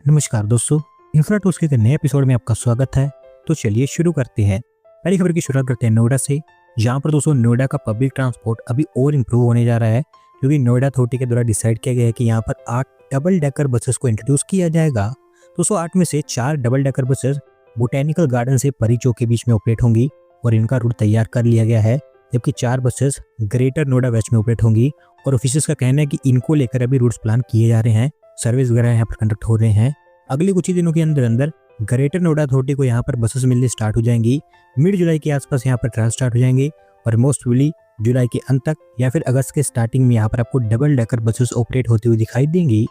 नमस्कार दोस्तों, infra tools के एक नए एपिसोड में आपका स्वागत है। तो चलिए शुरू करते हैं। पहली खबर की शुरुआत करते हैं नोएडा से, जहां पर दोस्तों नोएडा का पब्लिक ट्रांसपोर्ट अभी और इम्प्रूव होने जा रहा है, क्योंकि नोएडा अथॉरिटी के द्वारा डिसाइड किया गया है कि यहाँ पर 8 डबल डेकर बसेस को इंट्रोड्यूस किया जाएगा। दोस्तों 8 में से 4 double decker buses botanical garden से परी चौक के बीच में ऑपरेट होंगी और इनका रूट तैयार कर लिया गया है, जबकि 4 बसेस ग्रेटर नोएडा वेस्ट में ऑपरेट होंगी। और ऑफिसर्स का कहना है कि इनको लेकर अभी रूट्स प्लान किए जा रहे हैं, सर्विस वगैरह यहाँ पर कंडक्ट हो रहे हैं। अगले कुछ ही दिनों के अंदर अंदर ग्रेटर नोएडा अथॉरिटी को यहाँ पर बसेस मिलने स्टार्ट हो जाएंगी। मिड जुलाई के आसपास यहाँ पर ट्रायल स्टार्ट हो जाएंगे और मोस्ट प्रोबेबली जुलाई के अंत तक या फिर अगस्त के स्टार्टिंग में यहाँ पर आपको डबल डेकर बसेस ऑपरेट होती हुई दिखाई देंगी।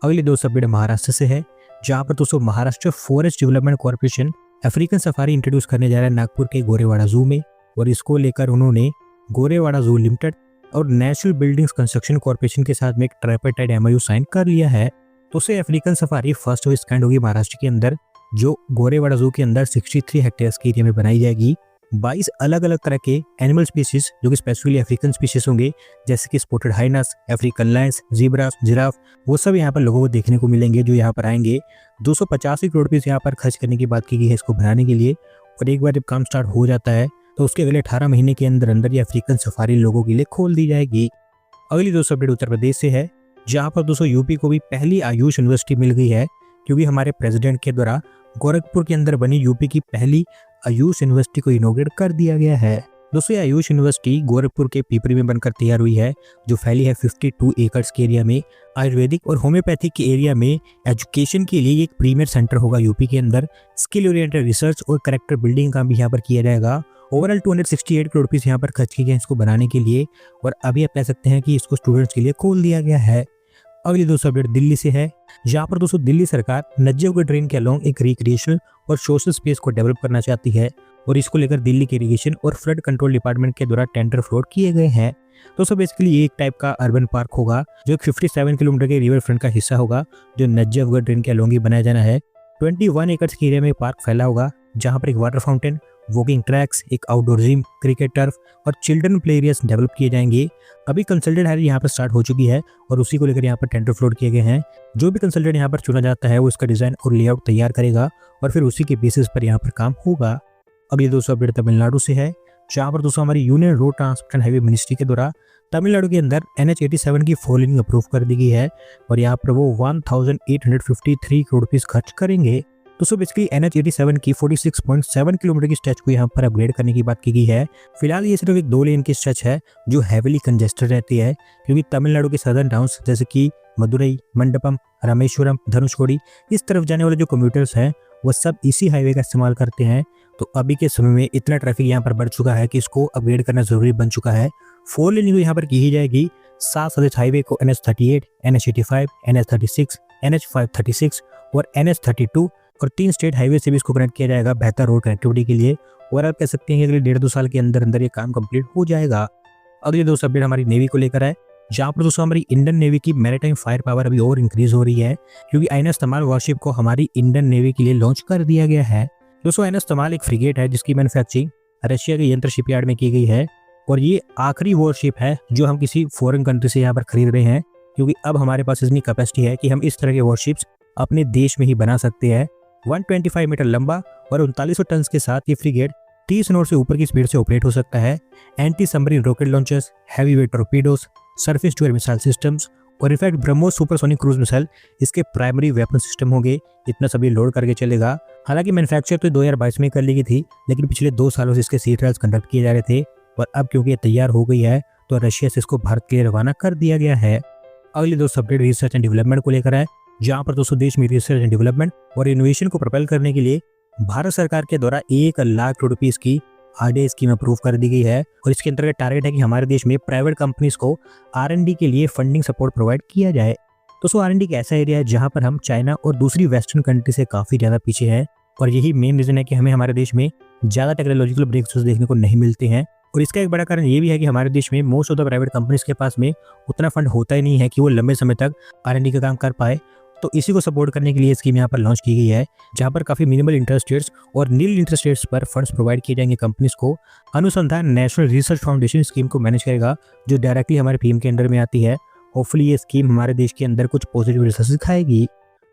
अगली दो अपडेट महाराष्ट्र से है, जहाँ पर दोस्तों Maharashtra forest development corporation African safari introduce करने जा रहा है नागपुर के गोरेवाड़ा जू में। और इसको लेकर उन्होंने गोरेवाड़ा जू लिमिटेड और नेशनल बिल्डिंग्स कंस्ट्रक्शन कॉर्पोरेशन के साथ में एक ट्राइपार्टाइट एमओयू साइन कर लिया है। तो से African safari first of its kind होगी महाराष्ट्र के अंदर, जो गोरेवाड़ा जू के अंदर 63 हेक्टेयर्स के एरिया में बनाई जाएगी। 22 अलग अलग तरह के एनिमल स्पीशीज जो कि स्पेसिफिकली अफ्रीकन स्पीशीज होंगे, जैसे कि spotted hyenas, African lions, zebras, giraffe, वो सब यहाँ पर लोगों को देखने को मिलेंगे जो यहाँ पर आएंगे। 285 करोड़ रुपये यहाँ पर खर्च करने की बात की गई है इसको बनाने के लिए। और एक बार जब काम स्टार्ट हो जाता है तो उसके अगले 18 महीने के अंदर अंदर ये अफ्रीकन सफारी लोगों के लिए खोल दी जाएगी। अगली दोस्तों अपडेट उत्तर प्रदेश से है, जहाँ पर दोस्तों यूपी को भी पहली आयुष यूनिवर्सिटी मिल गई है, क्योंकि हमारे प्रेसिडेंट के द्वारा गोरखपुर के अंदर बनी यूपी की पहली आयुष यूनिवर्सिटी को इनॉग्रेट कर दिया गया है। दोस्तों ये आयुष यूनिवर्सिटी गोरखपुर के पीपरी में बनकर तैयार हुई है, जो फैली है 52 एकड़ के एरिया में। आयुर्वेदिक और होम्योपैथिक के एरिया में एजुकेशन के लिए एक प्रीमियर सेंटर होगा यूपी के अंदर। स्किल ओरिएंटेड रिसर्च और कैरेक्टर बिल्डिंग काम भी यहाँ पर किया जाएगा। ओवरऑल 268 करोड़ रुपीस यहाँ पर खर्च किए गए इसको बनाने के लिए, और अभी आप कह सकते हैं कि इसको स्टूडेंट्स के लिए खोल दिया गया है। अगली दोस्तों अपडेट दिल्ली से है, जहाँ पर दोस्तों दिल्ली सरकार नजफगढ़ ड्रेन के अलोंग एक रिक्रिएशनल और सोशल स्पेस को डेवलप करना चाहती है, और इसको लेकर दिल्ली के इरिगेशन और फ्लड कंट्रोल डिपार्टमेंट के द्वारा टेंडर फ्लोट किए गए हैं। दोस्तों बेसिकली ये एक टाइप का अर्बन पार्क होगा, जो 57 किलोमीटर के रिवर फ्रंट का हिस्सा होगा, जो नजफगढ़ ड्रेन के अलोंग ही बनाया जाना है। 21 एकड़ के एरिया में पार्क फैला होगा, जहाँ पर एक वाटर फाउंटेन, वॉकिंग ट्रैक्स, एक आउटडोर जिम, क्रिकेट टर्फ और चिल्ड्रन प्ले एरियाज डेवलप किए जाएंगे। अभी कंसल्टेंट हायरिंग यहाँ पर स्टार्ट हो चुकी है और उसी को लेकर यहाँ पर टेंडर फ्लोट किए गए हैं। जो भी कंसल्टेंट यहाँ पर चुना जाता है वो इसका डिजाइन और लेआउट तैयार करेगा और फिर उसी के बेसिस पर यहाँ पर काम होगा। अगली दोस्तों अपडेट तमिलनाडु से है, जहाँ पर दोस्तों हमारी union road transport and highway ministry के द्वारा तमिलनाडु के अंदर NH87 की 4 लेनिंग अप्रूव कर दी गई है, और यहाँ पर वो 1853 करोड़ रुपीस खर्च करेंगे। दोस्तों बेसिकली NH87 की 46.7 किलोमीटर की स्ट्रेच को यहाँ पर अपग्रेड करने की बात की गई है। फिलहाल ये सिर्फ एक 2 लेन की स्ट्रेच है जो हैवीली कंजेस्टेड रहती है, क्योंकि तमिलनाडु के सदर्न टाउन्स जैसे कि मदुरई, मंडपम, रामेश्वरम, धनुषकोडी, इस तरफ जाने वाले जो कम्यूटर्स हैं वो सब इसी हाईवे का इस्तेमाल करते हैं। तो अभी के समय में इतना ट्रैफिक यहाँ पर बढ़ चुका है कि इसको अपग्रेड करना जरूरी बन चुका है। 4 लेनिंग यहाँ पर की ही जाएगी। 7 सदस्य हाईवे को NH38, NH85, NH36, NH536 और NH32 और 3 स्टेट हाईवे से भी इसको कनेक्ट किया जाएगा बेहतर रोड कनेक्टिविटी के लिए। और आप कह सकते हैं कि अगले 1.5-2 साल के अंदर अंदर ये काम कंप्लीट हो जाएगा। अगले दोस्तों अपडेट हमारी नेवी को लेकर है, जहाँ पर दोस्तों हमारी इंडियन नेवी की मैरीटाइम फायर पावर अभी और इंक्रीज हो रही है, क्योंकि INS तमाल वॉरशिप को हमारी इंडियन नेवी के लिए लॉन्च कर दिया गया है। दोस्तों INS तमाल एक फ्रिगेट है जिसकी मैन्युफैक्चरिंग रशिया के यंत्र शिपयार्ड में की गई है, और ये आखिरी वॉरशिप है जो हम किसी फॉरेन कंट्री से यहाँ पर खरीद रहे हैं, क्योंकि अब हमारे पास इतनी कैपेसिटी है कि हम इस तरह के वॉरशिप्स अपने देश में ही बना सकते हैं। 125 मीटर लंबा और 3900 टन के साथ ये फ्रिगेट 30 नॉट से ऊपर की स्पीड से ऑपरेट हो सकता है। Anti submarine rocket launchers, heavy weight torpedoes, surface to air missile systems और in fact BrahMos supersonic cruise missile इसके प्राइमरी वेपन सिस्टम होंगे। इतना सभी लोड करके चलेगा। हालांकि मैन्युफैक्चर तो 2022 में कर ली गई थी, लेकिन पिछले 2 सालों से इसके सी ट्रायल्स कंडक्ट किए जा रहे थे, और अब क्योंकि ये तैयार हो गई है तो रशिया से इसको भारत के लिए रवाना कर दिया गया है। अगली दोस्तों अपडेट रिसर्च एंड डेवलपमेंट को लेकर है, जहाँ पर दोस्तों देश में रिसर्च एंड डेवलपमेंट और इनोवेशन को प्रोपेल करने के लिए भारत सरकार के द्वारा 1 लाख करोड़ रुपीस की RDI स्कीम अप्रूव कर दी गई है। और इसके अंतर्गत टारगेट है कि हमारे देश में प्राइवेट कंपनीज को R&D के लिए फंडिंग सपोर्ट प्रोवाइड किया जाए। दोस्तों R&D एक ऐसा एरिया है जहाँ पर हम चाइना और दूसरी वेस्टर्न कंट्री से काफ़ी ज़्यादा पीछे हैं, और यही मेन रीज़न है कि हमें हमारे देश में ज़्यादा टेक्नोलॉजिकल ब्रेकथ्रूज देखने को नहीं मिलते हैं। और इसका एक बड़ा कारण ये भी है कि हमारे देश में most of the private companies के पास में उतना फंड होता ही नहीं है कि वो लंबे समय तक R&D का काम कर पाए। तो इसी को सपोर्ट करने के लिए स्कीम यहाँ पर लॉन्च की गई है, जहाँ पर काफ़ी मिनिमल इंटरेस्ट रेट्स और नील इंटरेस्ट रेट्स पर फंड्स प्रोवाइड किए जाएंगे कंपनीज को। अनुसंधान नेशनल रिसर्च फाउंडेशन स्कीम को मैनेज करेगा, जो डायरेक्टली हमारे PM के अंडर में आती है। होपफुली ये स्कीम हमारे देश के अंदर कुछ पॉजिटिव रिजल्ट्स दिखाएगी।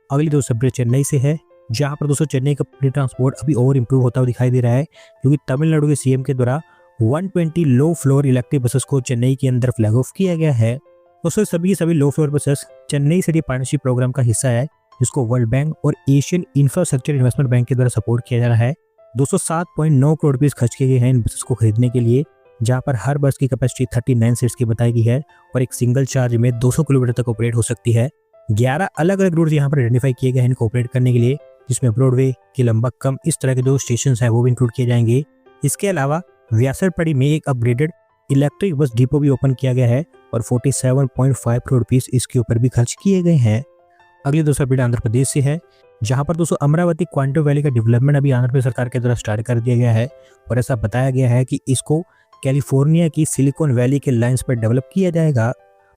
अगली दोस्तों अपडेट चेन्नई से है, जहां पर दोस्तों चेन्नई का पब्लिक ट्रांसपोर्ट अभी और इंप्रूव होता हुआ दिखाई दे रहा है, क्योंकि तमिलनाडु के सीएम के द्वारा 120 लो फ्लोर इलेक्ट्रिक बसेस को चेन्नई के अंदर फ्लैग ऑफ किया गया है। दोस्तों सभी low floor buses Chennai city partnership program का हिस्सा है, जिसको वर्ल्ड बैंक और एशियन इंफ्रास्ट्रक्चर इन्वेस्टमेंट बैंक के द्वारा सपोर्ट किया जा रहा है। 207.9 करोड़ रुपए खर्च किए गए हैं इन बसेस को खरीदने के लिए, जहां पर हर बस की कैपेसिटी 39 सीट्स की बताई गई है और एक सिंगल चार्ज में 200 किलोमीटर तक ऑपरेट हो सकती है। 11 अलग अलग रूट यहाँ पर आइडेंटिफाई किए गए हैं इनको ऑपरेट करने के लिए, जिसमें ब्रॉडवे, किलम्बक्कम इस तरह के 2 स्टेशन है वो भी इंक्लूड किए जाएंगे। इसके अलावा व्यासरपड़ी में एक अपग्रेडेड इलेक्ट्रिक बस डिपो भी ओपन किया गया है और 47.5 करोड़ रुपीस इसके ऊपर भी खर्च किए गए हैं। अगली दोस्तों अपडेट आंध्र प्रदेश से है, जहां पर दोस्तों अमरावती क्वांटम वैली का डेवलपमेंट अभी आंध्र प्रदेश सरकार के द्वारा स्टार्ट कर दिया गया है और ऐसा बताया गया है कि इसको कैलिफोर्निया की सिलिकॉन वैली के लाइंस पर डेवलप किया जाएगा।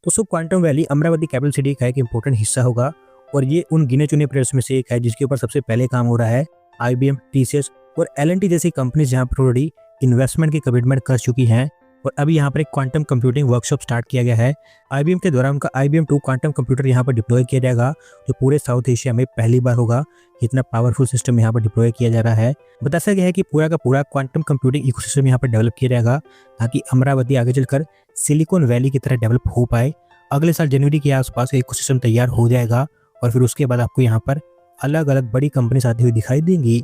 दोस्तों quantum valley Amravati capital city का एक इंपॉर्टेंट हिस्सा होगा और ये उन गिने चुने प्लेयर्स में से एक है जिसके ऊपर सबसे पहले काम हो रहा है। IBM, TCS और L&T जैसी कंपनीज यहाँ पर ऑलरेडी इन्वेस्टमेंट की कमिटमेंट कर चुकी हैं और अभी यहाँ पर एक क्वांटम कंप्यूटिंग वर्कशॉप स्टार्ट किया गया है। IBM के द्वारा उनका IBM 2 क्वांटम कंप्यूटर यहाँ पर डिप्लॉय किया जाएगा, जो पूरे साउथ एशिया में पहली बार होगा। इतना पावरफुल सिस्टम यहाँ पर डिप्लॉय किया जा रहा है। बताया गया है कि पूरा का पूरा क्वांटम कंप्यूटिंग इकोसिस्टम यहाँ पर डेवलप किया जाएगा ताकि अमरावती आगे चलकर सिलिकॉन वैली की तरह डेवलप हो पाए। अगले साल जनवरी के आसपास इकोसिस्टम तैयार हो जाएगा और फिर उसके बाद आपको यहाँ पर अलग अलग बड़ी कंपनीज आती हुई दिखाई देंगी।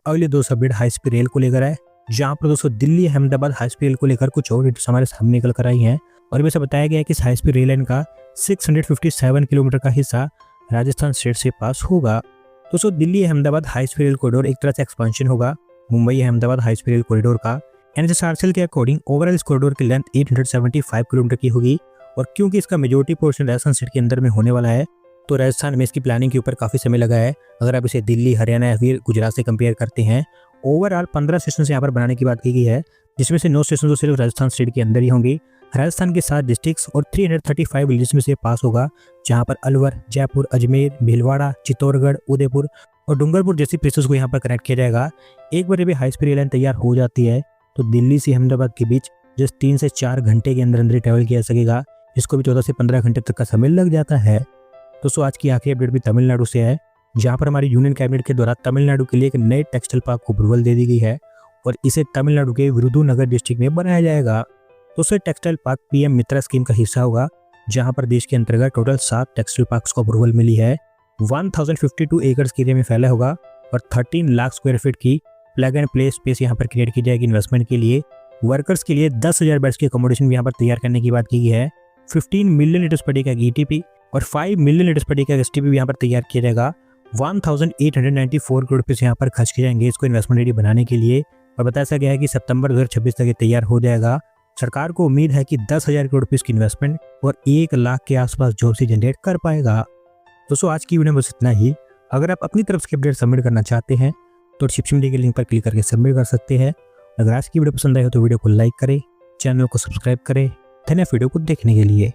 अगले 2 अपडेट हाई स्पीड रेल को लेकर है, जहां पर दोस्तों Delhi Ahmedabad high speed rail को लेकर कुछ और डिटेल्स हमारे सामने निकल कर आई हैं और वैसे बताया गया है कि इस हाई स्पीड रेल लाइन का 657 किलोमीटर का हिस्सा राजस्थान स्टेट से पास होगा। दोस्तों Delhi Ahmedabad high speed rail corridor एक तरह से एक्सपेंशन होगा Mumbai Ahmedabad high speed rail corridor का। NHRCL के अकॉर्डिंग ओवरऑल इस कॉरिडोर की लेंथ 875 किलोमीटर की होगी और क्योंकि इसका मेजोरिटी पोर्शन राजस्थान स्टेट के अंदर में होने वाला है, तो राजस्थान में इसकी प्लानिंग के ऊपर काफ़ी समय लगा है। अगर आप इसे दिल्ली, हरियाणा या फिर गुजरात से कंपेयर करते हैं, ओवरऑल 15 स्टेशन यहाँ पर बनाने की बात की गई है, जिसमें से 9 स्टेशन तो सिर्फ राजस्थान स्टेट के अंदर ही होंगे। राजस्थान के 7 डिस्ट्रिक्ट्स और 335 विलेज में से पास होगा, जहाँ पर अलवर, जयपुर, अजमेर, भीलवाड़ा, चित्तौड़गढ़, उदयपुर और डूंगरपुर जैसी प्लेसेस को यहाँ पर कनेक्ट किया जाएगा। एक बार भी हाई स्पीड रेल लाइन तैयार हो जाती है तो दिल्ली से अहमदाबाद के बीच जस्ट 3 से 4 घंटे के अंदर अंदर ट्रैवल किया जा सकेगा, जिसको भी 14 से 15 घंटे तक का समय लग जाता है। दोस्तों आज की आखिरी अपडेट भी तमिलनाडु से है, जहां पर हमारी यूनियन कैबिनेट के द्वारा तमिलनाडु के लिए एक नए टेक्सटाइल पार्क को अप्रूवल दे दी गई है और इसे तमिलनाडु के विरुधुनगर डिस्ट्रिक्ट में बनाया जाएगा। दोस्तों टेक्सटाइल पार्क PM मित्रा स्कीम का हिस्सा होगा, जहां पर देश के अंतर्गत टोटल 7 टेक्सटाइल पार्क्स को अप्रूवल मिली है। 1052 एकड़ के एरिया में फैला होगा और 13 लाख स्क्वायर फीट की प्लग एंड प्ले स्पेस यहाँ पर क्रिएट की जाएगी इन्वेस्टमेंट के लिए। वर्कर्स के लिए 10,000 बेड्स की अकोमोडेशन भी यहाँ पर तैयार करने की बात की गई है। 15 मिलियन लीटर्स पर डे का ETP और 5 मिलियन लीटर्स पर डे का STP भी यहाँ पर तैयार किया जाएगा। 1894 करोड़ रुपये यहाँ पर खर्च किए जाएंगे इसको इन्वेस्टमेंट रेडी बनाने के लिए और बताया गया है कि सितंबर 2026 तक ये तैयार हो जाएगा। सरकार को उम्मीद है कि 10,000 करोड़ रुपये की इन्वेस्टमेंट और 1 लाख के आसपास जॉब से जनरेट कर पाएगा। दोस्तों आज की वीडियो में बस इतना ही। अगर आप अपनी तरफ से अपडेट सबमिट करना चाहते हैं तो डिस्क्रिप्शन में के लिंक पर क्लिक करके सबमिट कर सकते हैं। अगर आज की वीडियो पसंद आई हो तो वीडियो को लाइक करें, चैनल को सब्सक्राइब करें। धन्यवाद वीडियो को देखने के लिए।